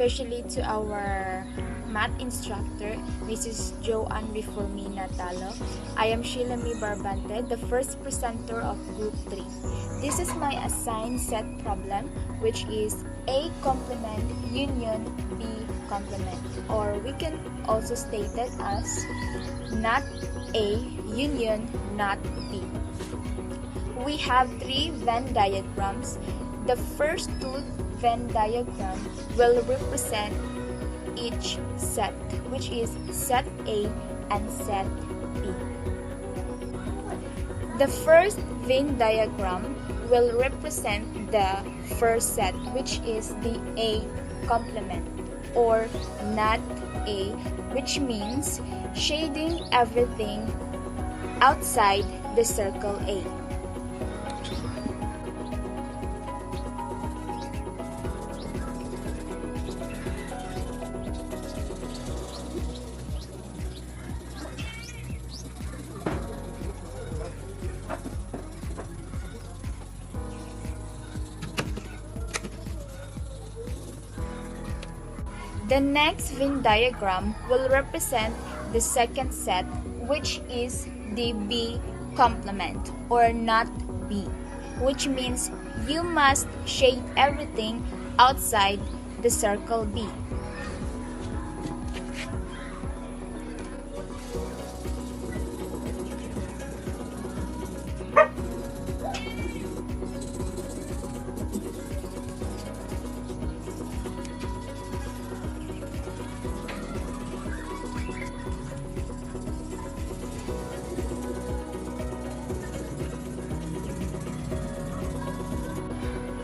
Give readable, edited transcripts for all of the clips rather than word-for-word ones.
especially to our math instructor, Mrs. Joanne Reformina Talo. I am Shilami Barbante, the first presenter of Group 3. This is my assigned set problem, which is A complement union B complement, or we can also state it as not A union not B. We have three Venn diagrams. The first two Venn diagram will represent each set, which is set A and set B. The first Venn diagram will represent the first set, which is the A complement, or not A, which means shading everything outside the circle A. The next Venn diagram will represent the second set, which is the B complement, or not B, which means you must shade everything outside the circle B.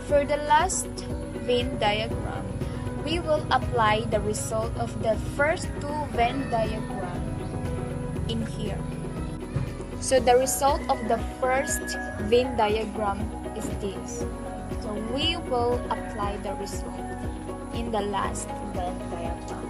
For the last Venn diagram, we will apply the result of the first two Venn diagram in here. So the result of the first Venn diagram is this. So we will apply the result in the last Venn diagram.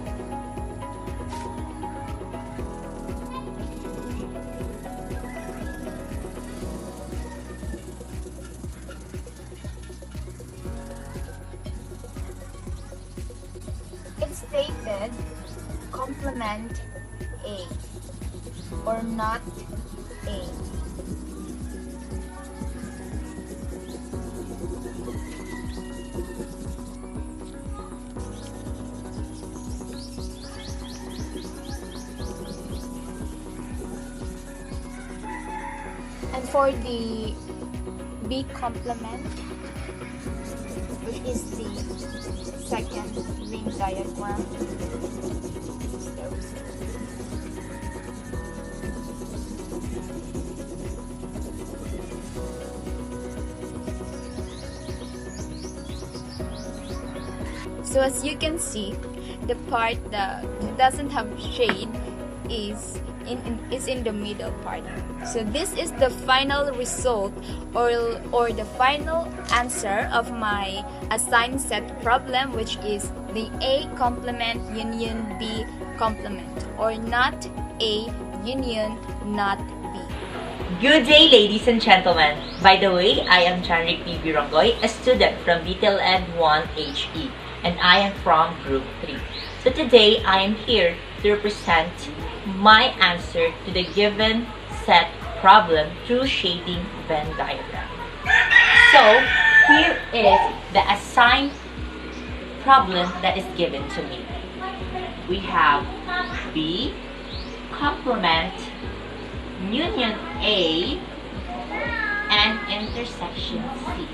It's stated complement A, or not A. And for the B complement, which is the second Venn diagram, so as you can see, the part that doesn't have shade is in the middle part. So this is the final result, or the final answer of my assigned set problem, which is the A complement union B complement, or not A union not B. Good day, ladies and gentlemen. By the way, I am Chanrik P. Birongoy, a student from Detail Ed 1 HE, and I am from Group 3. So today, I am here to represent my answer to the given set problem through shading Venn diagram. So here is the assigned problem that is given to me. We have B complement union A and intersection C.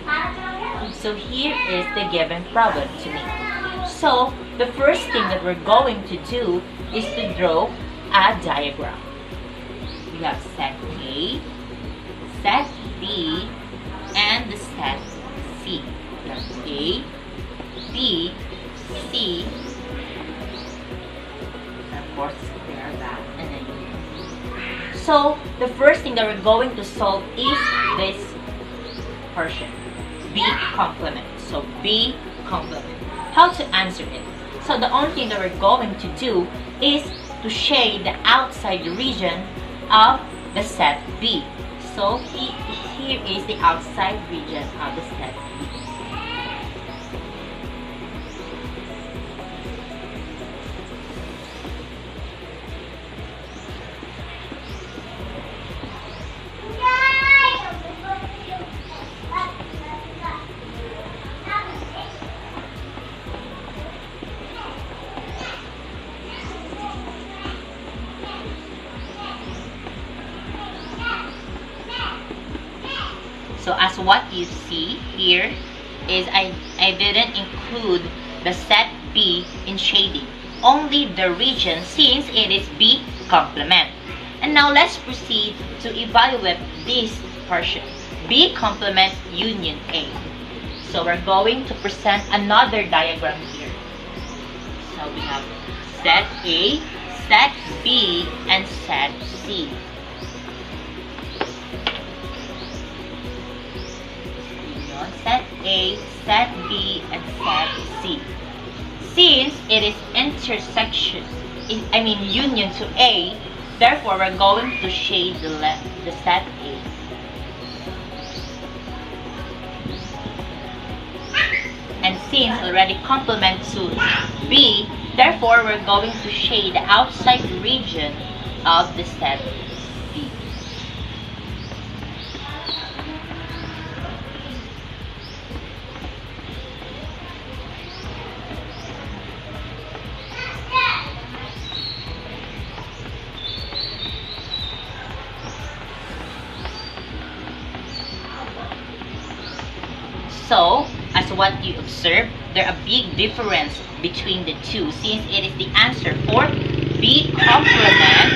So here is the given problem to me. So the first thing that we're going to do is to draw a diagram. We have set A, set B, and the set C. We have A, B, C, and of course there that, and then so the first thing that we're going to solve is this portion, B complement. So B complement. How to answer it? So the only thing that we're going to do is to shade the outside region of the set B. So here is the outside region of the set B. So as what you see here is I didn't include the set B in shading, only the region since it is B complement. And now let's proceed to evaluate this portion, B complement union A. So we're going to present another diagram here. So we have set A, set B, and set C. Set A, set B, and set C. Since it is union to A, therefore we're going to shade the set A. And since already complement to B, therefore we're going to shade the outside region of the set B. So, as what you observe, there are a big difference between the two since it is the answer for B complement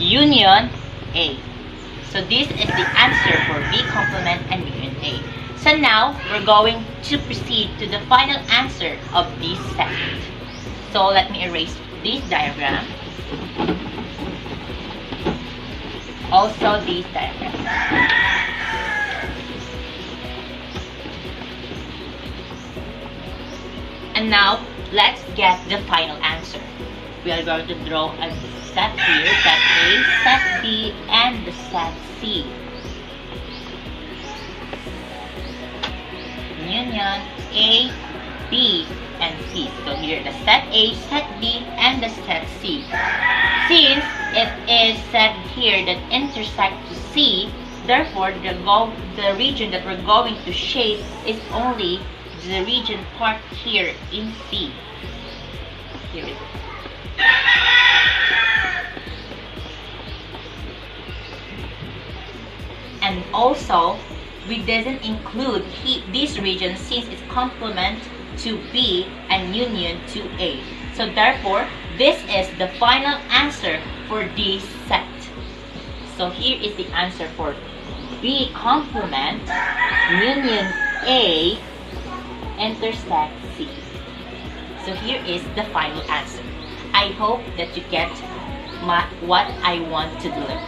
union A. So this is the answer for B complement and union A. So now, we're going to proceed to the final answer of this set. So let me erase this diagram. Also this diagram. And now, let's get the final answer. We are going to draw a set here, set A, set B, and the set C. Union A, B, and C. So here the set A, set B, and the set C. Since it is set here that intersect to C, therefore the region that we're going to shade is only the region part here in C. Here it is. And also, we didn't include this region since it's complement to B and union to A. So therefore, this is the final answer for this set. So here is the answer for B complement union A intersect C. So here is the final answer. I hope that you get what I want to deliver.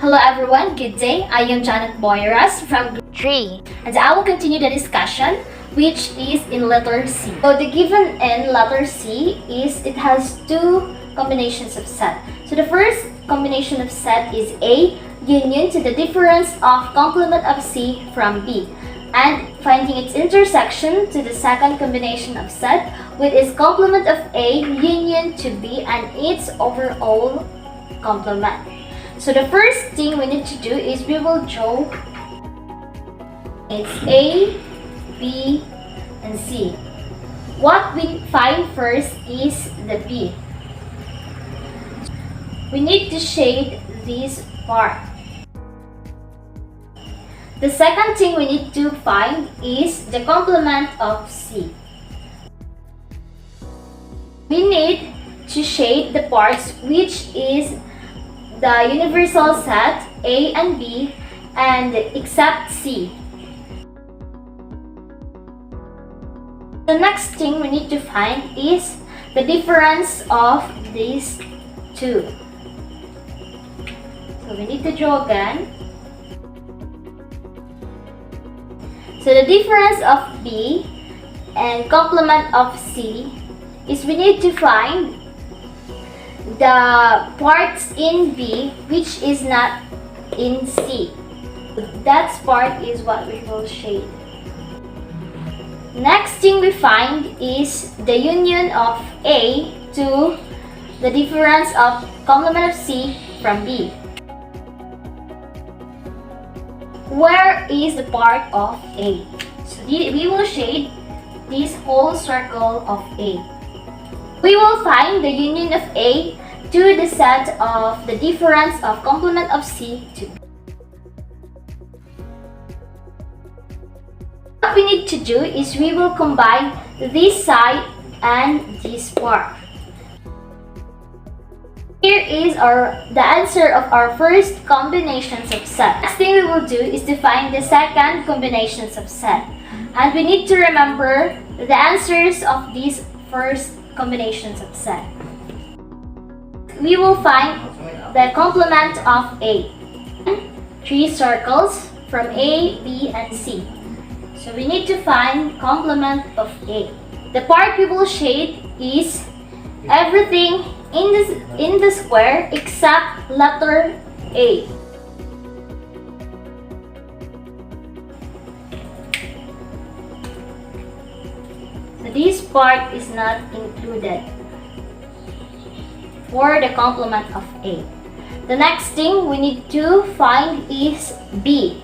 Hello everyone, good day. I am Janet Boyeras from Group 3. and I will continue the discussion which is in letter C. So the given in letter C is it has two combinations of set. So the first combination of set is A union to the difference of complement of C from B, and finding its intersection to the second combination of set with its complement of A union to B and its overall complement. So the first thing we need to do is we will draw it's A, B, and C. What we find first is the B. We need to shade this part. The second thing we need to find is the complement of C. We need to shade the parts which is the universal set A and B and except C. The next thing we need to find is the difference of these two. So we need to draw again. So the difference of B and complement of C is we need to find the parts in B which is not in C. That part is what we will shade. Next thing we find is the union of A to the difference of complement of C from B. Where is the part of A? So we will shade this whole circle of A. We will find the union of A to the set of the difference of complement of C to B. What we need to do is we will combine this side and this part. Here is the answer of our first combinations of set. Next thing we will do is to find the second combinations of set. And we need to remember the answers of these first combinations of set. We will find the complement of A. 3 circles from A, B, and C. So we need to find complement of A. The part we will shade is everything in the square except letter A. So this part is not included for the complement of A. The next thing we need to find is B.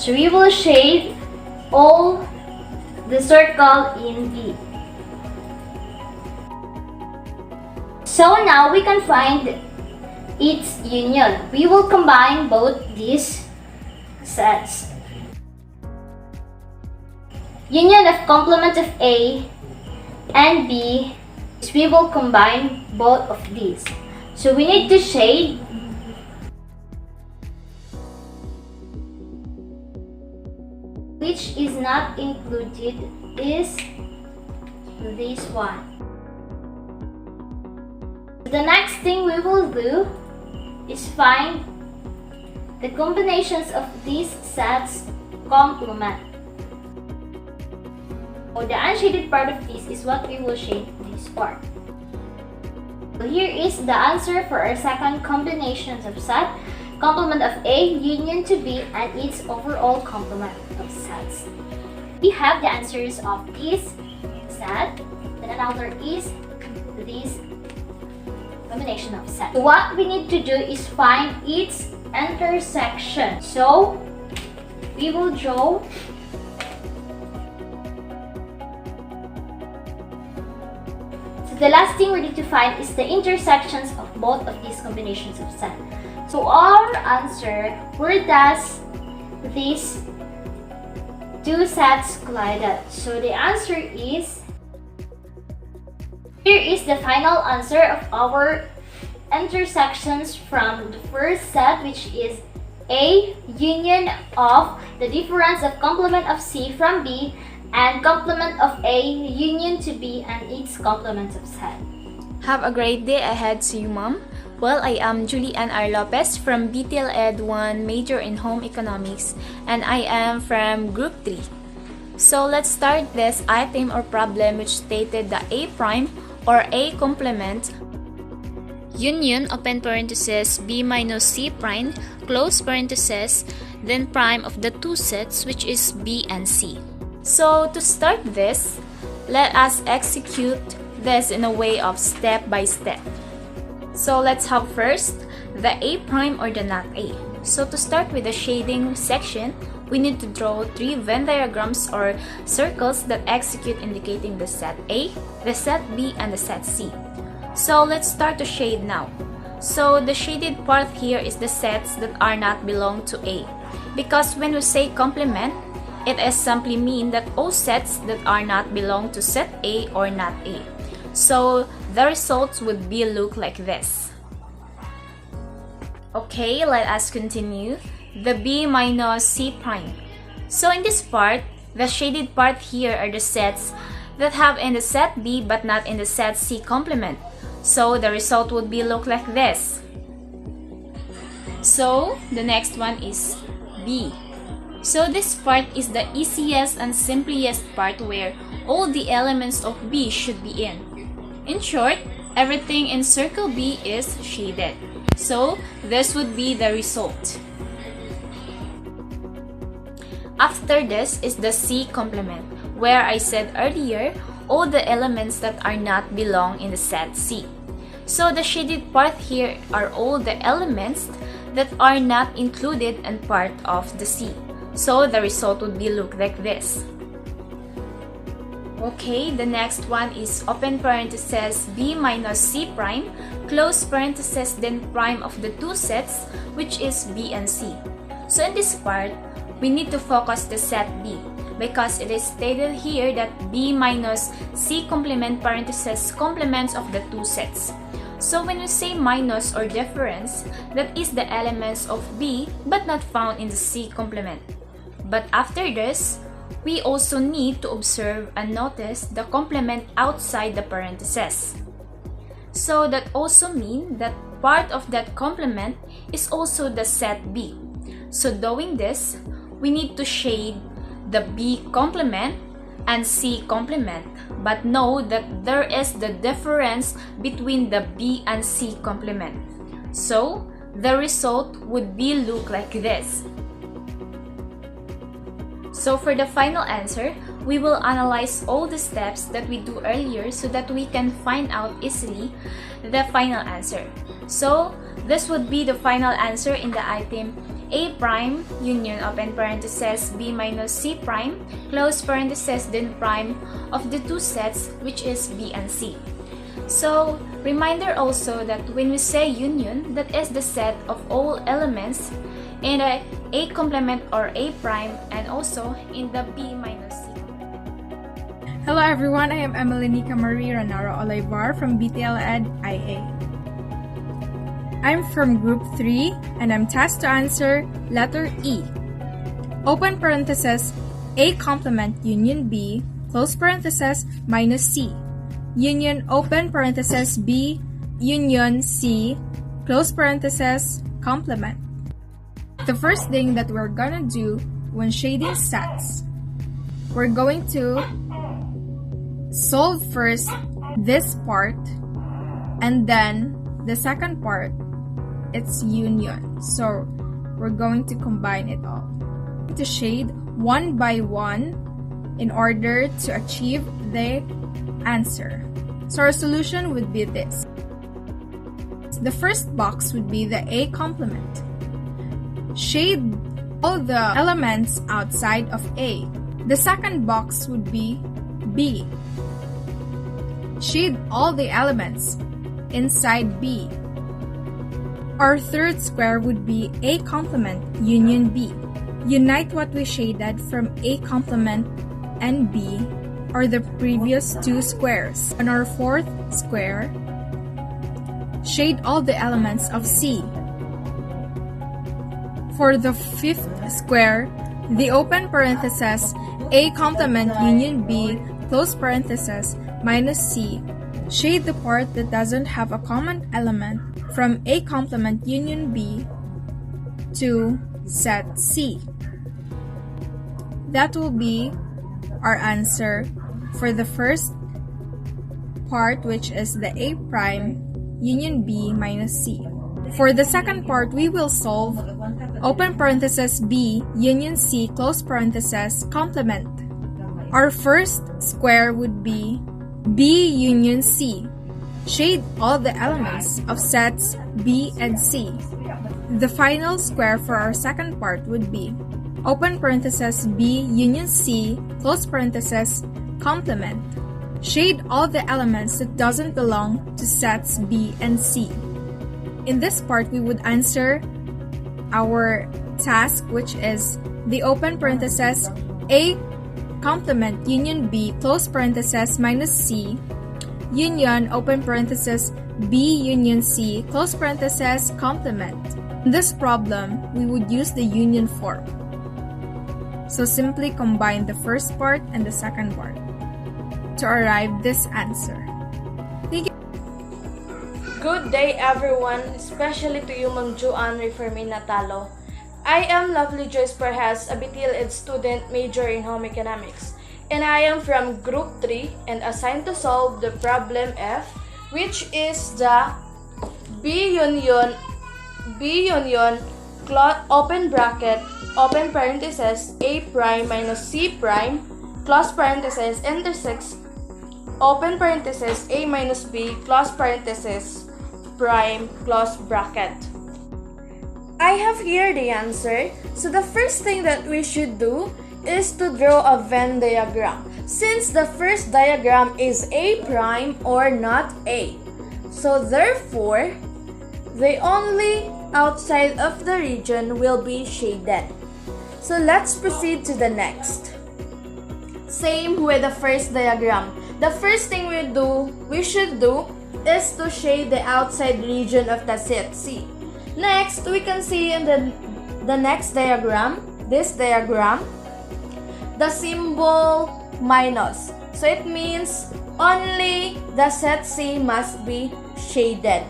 So we will shade all the circle in B. So now we can find its union. We will combine both these sets. Union of complement of A and B is we will combine both of these. So we need to shade which is not included is this one. The next thing we will do is find the combinations of these sets complement. So the unshaded part of this is what we will shade this part. So here is the answer for our second combinations of set. Complement of A, union to B, and its overall complement of sets. We have the answers of this set, and another is this combination of sets. So what we need to do is find its intersection. So we will draw the last thing we need to find is the intersections of both of these combinations of sets. So our answer, where does these two sets collided? So the answer is, here is the final answer of our intersections from the first set, which is A, union of the difference of complement of C from B, and complement of A, union to B, and its complement of set. Have a great day ahead to you, Mom. Well, I am Julian R. Lopez from BTL Ed 1, major in Home Economics, and I am from Group 3. So let's start this item or problem which stated the A prime or A complement union open parenthesis B minus C prime close parenthesis then prime of the two sets which is B and C. So to start this, let us execute this in a way of step by step. So let's have first the A prime or the not A. So to start with the shading section, we need to draw 3 Venn diagrams or circles that execute indicating the set A, the set B, and the set C. So let's start to shade now. So the shaded part here is the sets that are not belong to A. Because when we say complement, it is simply mean that all sets that are not belong to set A or not A. So the results would be look like this. Okay, let us continue. The B minus C prime. So in this part, the shaded part here are the sets that have in the set B but not in the set C complement. So the result would be look like this. So the next one is B. So this part is the easiest and simplest part where all the elements of B should be in. In short, everything in circle B is shaded. So this would be the result. After this is the C complement, where I said earlier, all the elements that are not belong in the set C. So the shaded part here are all the elements that are not included and part of the C. So the result would be look like this. Okay, the next one is open parenthesis B minus C prime, close parenthesis then prime of the two sets, which is B and C. So in this part, we need to focus the set B because it is stated here that B minus C complement parentheses complements of the two sets. So when we say minus or difference, that is the elements of B but not found in the C complement. But after this, we also need to observe and notice the complement outside the parentheses. So that also means that part of that complement is also the set B. So doing this, we need to shade the B complement and C complement, but know that there is the difference between the B and C complement. So the result would be look like this. So for the final answer, we will analyze all the steps that we do earlier so that we can find out easily the final answer. So this would be the final answer in the item A prime union open parentheses B minus C prime close parentheses then prime of the two sets, which is B and C. So reminder also that when we say union, that is the set of all elements in the A complement or A prime and also in the B minus C. Hello everyone, I am Emelinica Marie Ranaro Olivar from BTL Ed IA. I'm from Group 3 and I'm tasked to answer letter E. Open parenthesis A complement union B close parenthesis minus C. Union open parenthesis B union C close parenthesis complement. The first thing that we're gonna do when shading sets, we're going to solve first this part and then the second part, it's union. So we're going to combine it all. To shade one by one in order to achieve the answer. So our solution would be this. The first box would be the A complement. Shade all the elements outside of A. The second box would be B. Shade all the elements inside B. Our third square would be A complement union B. Unite what we shaded from A complement and B or the previous two squares. On our fourth square, shade all the elements of C. For the fifth square, the open parenthesis A complement union B close parenthesis minus C. Shade the part that doesn't have a common element from A complement union B to set C. That will be our answer for the first part, which is the A prime union B minus C. For the second part, we will solve open parenthesis B union C close parenthesis complement. Our first square would be B union C. Shade all the elements of sets B and C. The final square for our second part would be open parenthesis B union C close parenthesis complement. Shade all the elements that doesn't belong to sets B and C. In this part, we would answer our task, which is the open parenthesis A complement union B close parenthesis minus C union open parenthesis B union C close parenthesis complement. In this problem, we would use the union form. So simply combine the first part and the second part to arrive this answer. Thank you. Good day everyone, especially to you Ma'am Joanne Rifermin Natalo. I am Lovely Joyce Perez, a BTL Ed student major in Home Economics, and I am from Group 3 and assigned to solve the problem F, which is the B union open bracket open parenthesis A prime minus C prime close parenthesis intersects open parenthesis A minus B close parenthesis prime close bracket. I have here the answer. So the first thing that we should do is to draw a Venn diagram. Since the first diagram is A prime or not A. So therefore, the only outside of the region will be shaded. So let's proceed to the next. Same with the first diagram. The first thing we should do is to shade the outside region of the set C. Next, we can see in the next diagram, this diagram, the symbol minus. So it means only the set C must be shaded.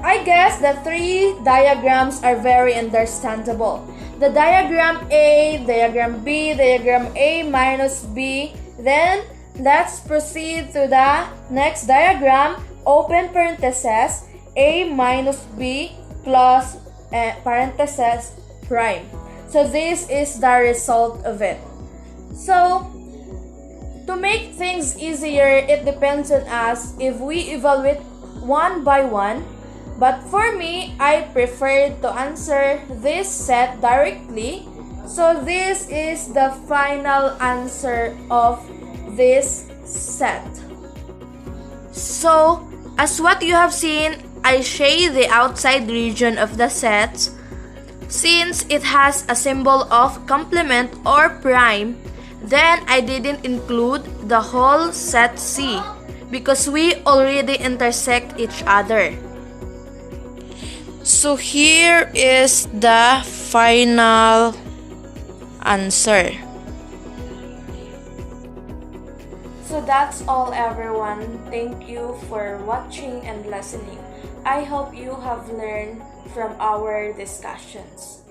I guess the three diagrams are very understandable. The diagram A, diagram B, diagram A minus B. Then, let's proceed to the next diagram, open parentheses, A minus B plus parentheses prime. So this is the result of it. So, to make things easier, it depends on us if we evaluate one by one. But for me, I prefer to answer this set directly. So this is the final answer of this set. So, as what you have seen, I shade the outside region of the set. Since it has a symbol of complement or prime, then I didn't include the whole set C because we already intersect each other. So here is the final answer. So that's all, everyone. Thank you for watching and listening. I hope you have learned from our discussions.